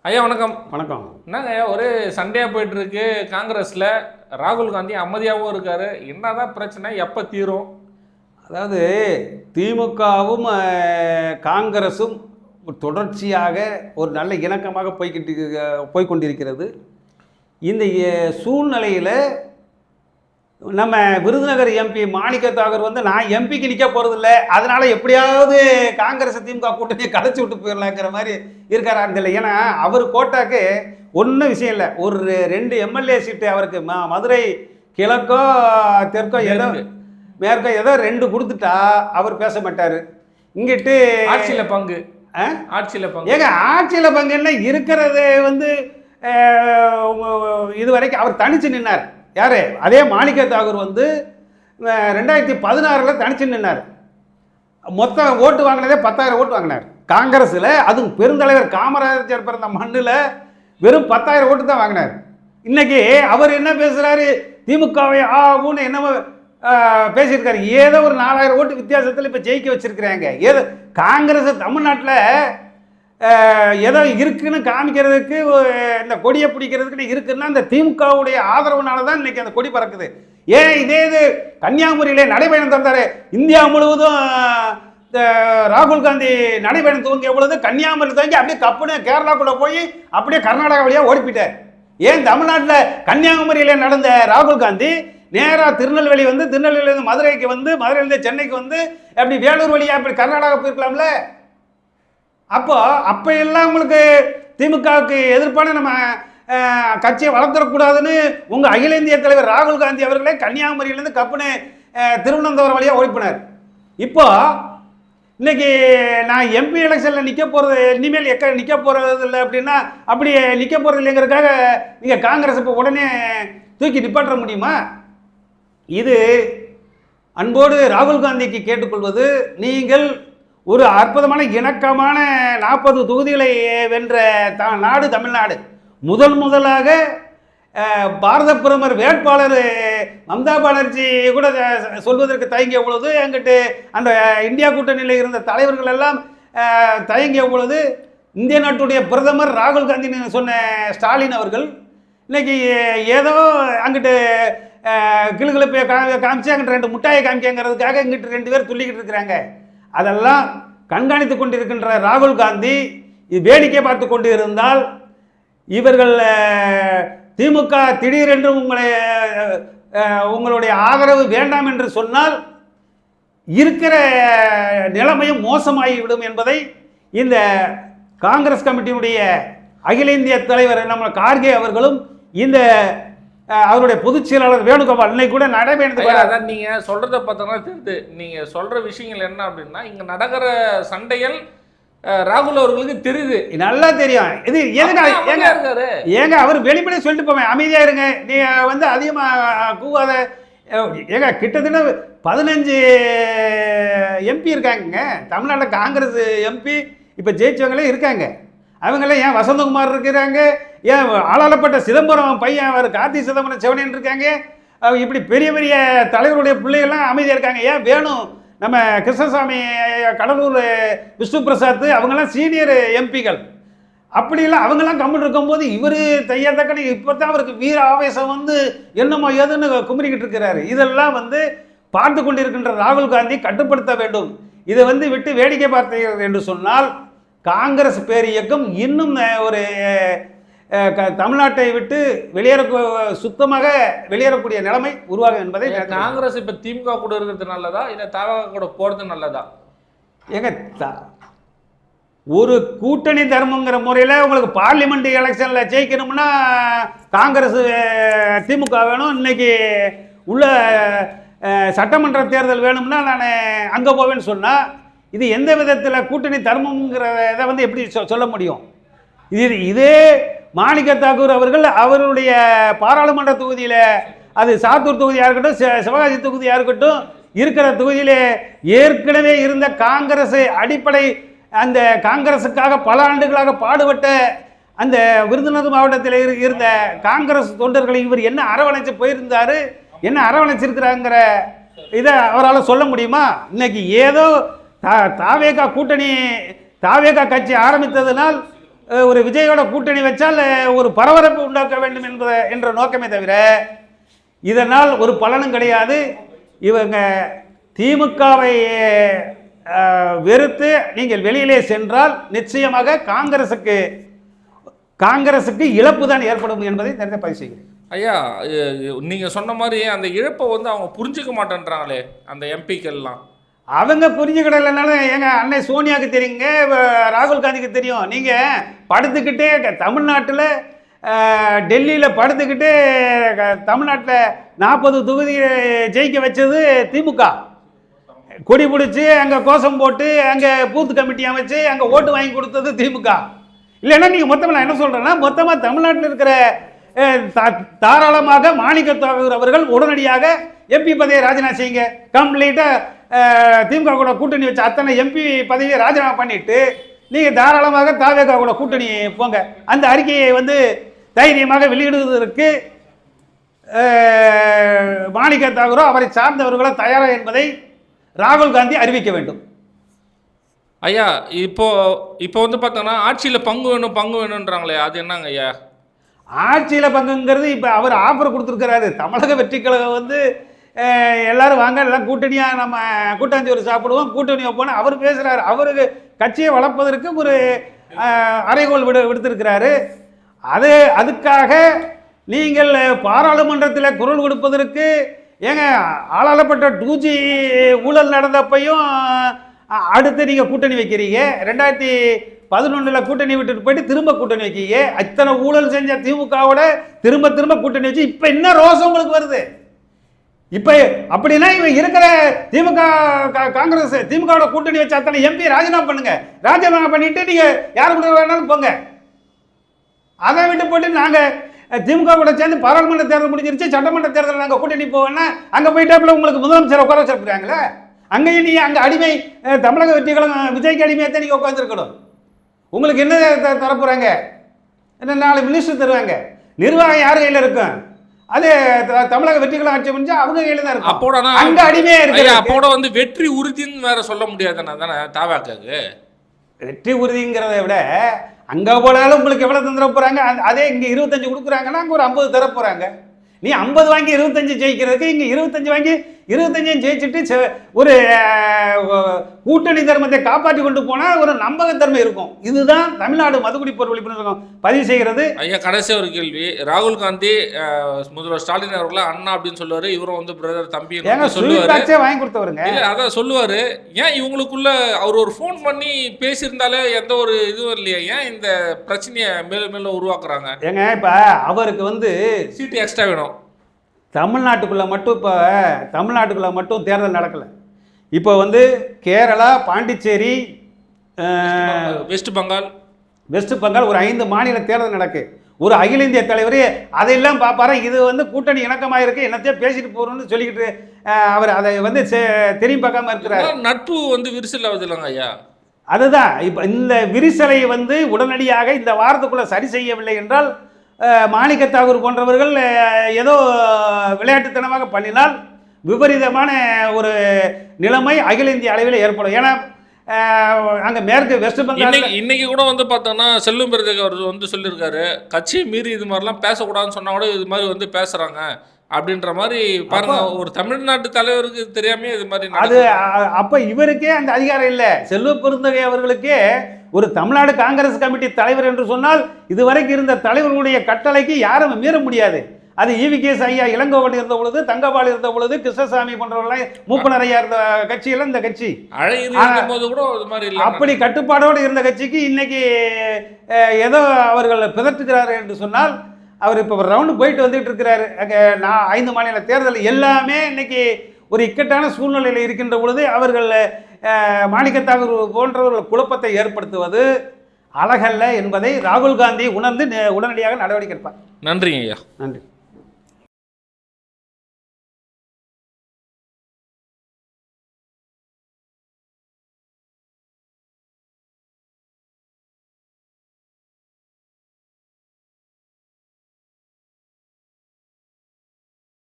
ஐயா வணக்கம். வணக்கம். என்னங்க ஐயா ஒரே சண்டையாக போயிட்டு இருக்கு காங்கிரஸில். ராகுல் காந்தி அமைதியாகவும் இருக்காரு. என்னதான் பிரச்சனை, எப்போ தீரும்? அதாவது திமுகவும் காங்கிரஸும் தொடர்ச்சியாக ஒரு நல்ல இணக்கமாக போய்கொண்டிருக்கிறது. இந்த சூழ்நிலையில் நம்ம விருதுநகர் எம்பி மாணிக்க தாகூர் நான் எம்பிக்கு நிற்க போகிறதில்ல, அதனால் எப்படியாவது காங்கிரஸ் திமுக கூட்டணியை கலைச்சி விட்டு போயிடலாங்கிற மாதிரி இருக்காரான்னு தெரியல. ஏன்னா அவர் கோட்டாக்கு ஒன்றும் விஷயம் இல்லை, ஒரு 2 எம்எல்ஏ சீட்டு அவருக்கு மதுரை கிழக்கோ தெற்கோ ஏதோ மேற்கோ ஏதோ 2 கொடுத்துட்டா அவர் பேச மாட்டார். இங்கிட்டு ஆட்சியில் பங்கு ஏங்க ஆட்சியில் பங்கு என்ன இருக்கிறது இது வரைக்கும் அவர் தனிச்சு நின்னார். யார்? அதே மாணிக்க தாகூர் 2016 தனிச்சு நின்னார். மொத்தம் ஓட்டு வாங்கினதே 10,000 ஓட்டு வாங்கினார் காங்கிரஸில். அதுவும் பெருந்தலைவர் காமராஜர் பிறந்த மண்ணில் வெறும் 10,000 ஓட்டு தான் வாங்கினார். இன்னைக்கு அவர் என்ன பேசுகிறாரு, திமுகவை ஆகும்னு என்னமோ பேசியிருக்காரு. ஏதோ ஒரு 4,000 ஓட்டு வித்தியாசத்தில் இப்போ ஜெயிக்க வச்சிருக்கிறாங்க. ஏதோ காங்கிரஸ் தமிழ்நாட்டில் ஏதோ இருக்குன்னு காமிக்கிறதுக்கு, இந்த கொடியை பிடிக்கிறதுக்குன்னு இருக்குன்னா அந்த திமுகவுடைய ஆதரவுனால தான் இன்னைக்கு அந்த கொடி பறக்குது. ஏன் இதே இது கன்னியாகுமரியிலே நடைபயணம் தந்தாரு, இந்தியா முழுவதும் ராகுல் காந்தி நடைபயணம் துவங்கிய பொழுது கன்னியாகுமரி துவங்கி அப்படியே கப்புன்னு கேரளாக்குள்ளே போய் அப்படியே கர்நாடகா வழியாக ஓடிப்பிட்டார். ஏன் தமிழ்நாட்டில் கன்னியாகுமரியிலே நடந்த ராகுல் காந்தி நேராக திருநெல்வேலி திருநெல்வேலியிலேருந்து மதுரைக்கு மதுரையிலேருந்து சென்னைக்கு அப்படி வேலூர் வழியாக அப்படி கர்நாடகா போயிருக்கலாம்ல. அப்போ எல்லாம் உங்களுக்கு திமுகவுக்கு எதிர்ப்பான நம்ம கட்சியை வளர்த்துடக்கூடாதுன்னு உங்கள் அகில இந்திய தலைவர் ராகுல் காந்தி அவர்களே கன்னியாகுமரியிலேருந்து கப்புன்னு திருவனந்தபுரம் வழியாக ஓடிப்பினார். இப்போ இன்னைக்கு நான் எம்பி எலெக்ஷனில் நிற்க போகிறது, இனிமேல் நிற்க போகிறது இல்லை அப்படின்னா அப்படி நிற்க போகிறது இல்லைங்கிறதுக்காக நீங்கள் காங்கிரஸ் இப்போ உடனே தூக்கி நிப்பாட்ட முடியுமா? இது அன்போடு ராகுல் காந்திக்கு கேட்டுக்கொள்வது, நீங்கள் ஒரு அற்புதமான இணக்கமான 40 தொகுதிகளை வென்ற நாடு தமிழ்நாடு. முதலாக பாரத பிரதமர் வேட்பாளர் மம்தா பானர்ஜி கூட சொல்வதற்கு தயங்கிய பொழுது, என்கிட்ட அந்த இந்தியா கூட்டணியில் இருந்த தலைவர்கள் எல்லாம் தயங்கிய பொழுது, இந்திய நாட்டுடைய பிரதமர் ராகுல் காந்தின்னு சொன்ன ஸ்டாலின் அவர்கள் இன்னைக்கு ஏதோ அங்கிட்டு கிளுகிழப்பையை காமிச்சு அங்கிட்டு 2 முட்டாயை காமிக்கங்கிறதுக்காக இங்கிட்டு 2 பேர் துள்ளிக்கிட்டு இருக்கிறாங்க. அதெல்லாம் கண்காணித்து கொண்டிருக்கின்ற ராகுல் காந்தி வேடிக்கை பார்த்து கொண்டு இருந்தால், இவர்கள் திமுக திடீரென்று உங்களுடைய ஆதரவு வேண்டாம் என்று சொன்னால் இருக்கிற நிலைமையும் மோசமாகிவிடும் என்பதை இந்த காங்கிரஸ் கமிட்டியினுடைய அகில இந்திய தலைவர் நம்ம கார்கே அவர்களும் இந்த அவருடைய பொதுச் செயலாளர் வேணுகோபால் இன்னைக்கு கூட நடைபெறுது. நீங்க சொல்றதை பார்த்தோம்னா தெரியுது, நீங்க சொல்ற விஷயங்கள் என்ன அப்படின்னா, இங்க நடக்கிற சண்டைகள் ராகுல் அவர்களுக்கு தெரியுது, நல்லா தெரியும். இது ஏங்க அவர் வெளிப்படையா சொல்லிட்டு போவேன், அமைதியா இருங்க, நீ அதிகமா கூவாத. ஏங்க கிட்டத்தட்ட 15 எம்பி இருக்காங்க தமிழ்நாட்டில், காங்கிரஸ் எம்பி இப்போ ஜெயிச்சவங்களே இருக்காங்க. அவங்களாம் ஏன் வசந்தகுமார் இருக்கிறாங்க, ஏன் ஆளாளப்பட்ட சிதம்பரம் பையன் அவர் கார்த்தி சிதம்பரம் செவனேன் இருக்காங்க. இப்படி பெரிய பெரிய தலைவருடைய பிள்ளைகள்லாம் அமைதியாக இருக்காங்க. ஏன் வேணும் நம்ம கிருஷ்ணசாமி, கடலூர் விஷ்ணு பிரசாத், அவங்கெல்லாம் சீனியர் எம்பிகள். அப்படிலாம் அவங்கெல்லாம் கம்மிட்டு இருக்கும்போது இவர் தையத்தக்கனு இப்போ தான் அவருக்கு வீர ஆவேசம் என்னமோ ஏதுன்னு குமரிக்கிட்டு இருக்கிறாரு. இதெல்லாம் பார்த்து கொண்டிருக்கின்ற ராகுல் காந்தி கட்டுப்படுத்த வேண்டும். இதை விட்டு வேடிக்கை பார்த்தீர்கள் என்று சொன்னால் காங்கிரஸ் பேர் இயக்கம் இன்னும் ஒரு தமிழ்நாட்டை விட்டு சுத்தமாக வெளியேறக்கூடிய நிலைமை உருவாகும் என்பதை காங்கிரஸ் இப்போ திமுக கூட இருக்கிறது நல்லதா இல்லை தவக கூட போகிறது நல்லதா? ஏங்க ஒரு கூட்டணி தர்மங்கிற முறையில் உங்களுக்கு பார்லிமெண்ட் எலெக்ஷனில் ஜெயிக்கணும்னா காங்கிரஸ் திமுக வேணும், இன்னைக்கு உள்ள சட்டமன்ற தேர்தல் வேணும்னா நான் அங்கே போவேன்னு சொன்னால், இது எந்த விதத்தில் கூட்டணி தர்மங்கிறத எப்படி சொல்ல முடியும்? இதே மாணிக்க தாகூர் அவர்கள் அவருடைய பாராளுமன்ற தொகுதியில், அது சாத்தூர் தொகுதியாக இருக்கட்டும், சிவகாசி தொகுதியாக இருக்கட்டும், இருக்கிற தொகுதியில் ஏற்கனவே இருந்த காங்கிரஸ் அடிப்படை, அந்த காங்கிரஸுக்காக பல ஆண்டுகளாக பாடுபட்ட அந்த விருதுநகர் மாவட்டத்தில் இருந்த காங்கிரஸ் தொண்டர்களை இவர் என்ன அரவணைச்சு போயிருந்தார், என்ன அரவணைச்சிருக்கிறாங்கிற இதை அவரால் சொல்ல முடியுமா? இன்னைக்கு ஏதோ தாவேகா கூட்டணி, தாவேகா கட்சி ஆரம்பித்ததனால் ஒரு விஜயோட கூட்டணி வச்சால் ஒரு பரபரப்பு உண்டாக்க வேண்டும் என்ற நோக்கமே தவிர இதனால் ஒரு பலனும் கிடையாது. இவங்க திமுகவை வெறுத்து நீங்கள் வெளியிலே சென்றால் நிச்சயமாக காங்கிரசுக்கு இழப்பு தான் ஏற்படும் என்பதை தெரிந்து பதிவு செய்கிறேன். ஐயா, நீங்கள் சொன்ன மாதிரி அந்த இழப்பை வந்து அவங்க புரிஞ்சுக்க மாட்டேன்றாங்களே அந்த எம்பிக்கள்லாம். அவங்க புரிஞ்சுக்கிடலைனாலும் எங்கள் அன்னை சோனியாவுக்கு தெரியுங்க, ராகுல் காந்திக்கு தெரியும். நீங்கள் படுத்துக்கிட்டே தமிழ்நாட்டில் டெல்லியில் படுத்துக்கிட்டு தமிழ்நாட்டில் 40 தொகுதி ஜெயிக்க வச்சது திமுக. கொடி பிடிச்சி அங்கே கோஷம் போட்டு அங்கே பூத்து கமிட்டி அமைச்சு அங்கே ஓட்டு வாங்கி கொடுத்தது திமுக. இல்லைன்னா நீங்கள் மொத்தமாக நான் என்ன சொல்கிறேன்னா, மொத்தமாக தமிழ்நாட்டில் இருக்கிற தாராளமாக மாணிக்க தாகூர் அவர்கள் உடனடியாக எம்பி பதவியை ராஜினாமா செய்யுங்க. கம்ப்ளீட்டாக திமுக கூட கூட்டணி வச்ச அத்தனை எம்பி பதவியை ராஜினாமா பண்ணிட்டு நீங்கள் தாராளமாக தாவேகா கூட கூட்டணி போங்க. அந்த அறிக்கையை வந்து தைரியமாக வெளியிடுவதற்கு மாணிக்க தாகூரோ அவரை சார்ந்தவர்களோ தயாரா என்பதை ராகுல் காந்தி அறிவிக்க வேண்டும். ஐயா, இப்போ வந்து பார்த்தோன்னா ஆட்சியில் பங்கு வேணுன்றாங்களே, அது என்னங்க ஐயா? ஆட்சியில் பங்குங்கிறது இப்போ அவர் ஆஃபர் கொடுத்துருக்கிறாரு. தமிழக வெற்றி கழகம் வந்து எல்லாரும் வாங்க, எல்லாம் கூட்டணியாக நம்ம கூட்டாஞ்சோறு சாப்பிடுவோம், கூட்டணி வைப்போன்னு அவர் பேசுகிறாரு. அவருக்கு கட்சியை வளர்ப்பதற்கு ஒரு அறைகோள் விடுத்திருக்கிறாரு. அதுக்காக நீங்கள் பாராளுமன்றத்தில் குரல் கொடுப்பதற்கு ஏங்க ஆளாளப்பட்ட 2G ஊழல் நடந்தப்பையும் அடுத்து நீங்கள் கூட்டணி வைக்கிறீங்க. 2011 கூட்டணி விட்டுட்டு போயிட்டு திரும்ப கூட்டணி வைக்கிறீங்க. அத்தனை ஊழல் செஞ்ச திமுகவோட திரும்ப கூட்டணி வச்சு இப்போ என்ன ரோசம் உங்களுக்கு வருது? இப்போ அப்படின்னா இவன் இருக்கிற திமுக காங்கிரஸ் திமுகவோட கூட்டணி வச்சு அத்தனை எம்பி ராஜினாமா பண்ணுங்க. ராஜினாமா பண்ணிட்டு நீங்கள் யார் கூட வேணாலும் போங்க. அதை விட்டு போட்டு நாங்கள் திமுக கூட சேர்ந்து பாராளுமன்ற தேர்தல் முடிஞ்சிருச்சு, சட்டமன்ற தேர்தல் நாங்கள் கூட்டணி போவோன்னா அங்கே போயிட்டாப்புல உங்களுக்கு முதலமைச்சர் உட்கார வச்சிருக்காங்களே. அங்கேயும் நீங்கள் அங்கே அடிமை தமிழக வெற்றி கழகம் விஜய்க்கு அடிமையாக நீங்கள் உட்காந்துருக்கணும். உங்களுக்கு என்ன தரப்போகிறாங்க? என்ன 4 மினிஸ்டர் தருவாங்க. நிர்வாகம் யார் கையில் இருக்கும்? அது தமிழக வெற்றி கழகம் ஆட்சி முடிஞ்சா அவங்க கையில் தான் இருக்கும். அப்போட அங்கே அடிமையாக இருக்கு. அப்போட வந்து வெற்றி உறுதின்னு வேற சொல்ல முடியாதுன்னா தானே தாவாக்காக்கு வெற்றி உறுதிங்கிறத விட அங்கே போனாலும் உங்களுக்கு எவ்வளோ தந்துட போகிறாங்க? அதே இங்கே 25 கொடுக்குறாங்கன்னா அங்கே ஒரு 50 தர போகிறாங்க. நீ 50 வாங்கி 25 ஜெயிக்கிறதுக்கு இங்கே 25 வாங்கி 25 ஜெயிச்சுட்டு ஒரு கூட்டணி தர்மத்தை காப்பாற்றி கொண்டு போனால் ஒரு நம்பகத்தன்மை இருக்கும். இதுதான் தமிழ்நாடு மதுக்குடிப்போர் விழிப்புணர்வு பதிவு செய்கிறது. ஐயா, கடைசி ஒரு கேள்வி. ராகுல் காந்தி முதல்வர் ஸ்டாலின் அவர்கள அண்ணா அப்படின்னு சொல்லுவாரு, இவரும் வந்து பிரதர் தம்பி சொல்லுவாரு, வாங்கி கொடுத்தவருங்க. அதான் சொல்லுவாரு. ஏன் இவங்களுக்குள்ள அவர் ஒரு ஃபோன் பண்ணி பேசியிருந்தாலே எந்த ஒரு இதுவும் இல்லையா? ஏன் இந்த பிரச்சனையை மேலும் உருவாக்குறாங்க? ஏங்க இப்போ அவருக்கு வந்து சீட்டு எக்ஸ்ட்ரா வேணும். தமிழ்நாட்டுக்குள்ளே மட்டும் தேர்தல் நடக்கலை. இப்போ வந்து கேரளா, பாண்டிச்சேரி, வெஸ்ட் பெங்கால் ஒரு 5 மாநில தேர்தல் நடக்கு. ஒரு அகில இந்திய தலைவர் அதையெல்லாம் பார்ப்பாரா? இது வந்து கூட்டணி இணக்கமாக இருக்கு, என்னத்தையும் பேசிட்டு போறோம்னு சொல்லிக்கிட்டு அவர் அதை வந்து தெரியும் பார்க்காம இருக்கிறார். நட்பு வந்து விரிசல் ஆகுது இல்லைங்க ஐயா? அதுதான் இப்போ இந்த விரிசலை வந்து உடனடியாக இந்த வாரத்துக்குள்ளே சரி செய்யவில்லை என்றால் மாணிக்க தாகூர் போன்றவர்கள் ஏதோ விளையாட்டுத்தனமாக பண்ணினால் விபரீதமான ஒரு நிலைமை அகில இந்திய அளவில் ஏற்படும். ஏன்னா அங்கே மேற்கு வெஸ்ட் பெங்கால் இன்னைக்கு கூட வந்து பார்த்தோன்னா செல்லும் பிறகு அவர் வந்து சொல்லியிருக்காரு, கட்சியை மீறி இது மாதிரிலாம் பேசக்கூடாதுன்னு சொன்னால் கூட இது மாதிரி வந்து பேசுகிறாங்க அப்படின்ற மாதிரி பாருங்க. ஒரு தமிழ்நாட்டு தலைவருக்கு தெரியாமே இது மாதிரி அது அப்போ இவருக்கே அந்த அதிகாரம் இல்லை. செல்வ பெருந்தகை அவர்களுக்கே ஒரு தமிழ்நாடு காங்கிரஸ் கமிட்டி தலைவர் என்று சொன்னால் இதுவரைக்கும் இருந்த தலைவர்களுடைய கட்டளைக்கு யாரும் மீற முடியாது. அது EVKS ஐயா இளங்கோவன் இருந்த பொழுது, தங்கபால் இருந்த பொழுது, கிருஷ்ணசாமி போன்றவர்களாம் மூப்பனர் ஐயா இருந்த கட்சியெல்லாம் இந்த கட்சி அப்படி கட்டுப்பாடோடு இருந்த கட்சிக்கு இன்னைக்கு ஏதோ அவர்கள் பிதற்றுகிறார் என்று சொன்னால் அவர் இப்போ ஒரு ரவுண்டு போயிட்டு வந்துட்டு இருக்கிறாரு. அங்கே 5 மாநில தேர்தல் எல்லாமே இன்னைக்கு ஒரு இக்கட்டான சூழ்நிலையில் இருக்கின்ற பொழுது அவர்கள் மாணிக்க தாகூர் போன்றவர்கள் குழப்பத்தை ஏற்படுத்துவது அழகல்ல என்பதை ராகுல் காந்தி உணர்ந்து உடனடியாக நடவடிக்கை எடுப்பார். நன்றிங்க ஐயா. நன்றி.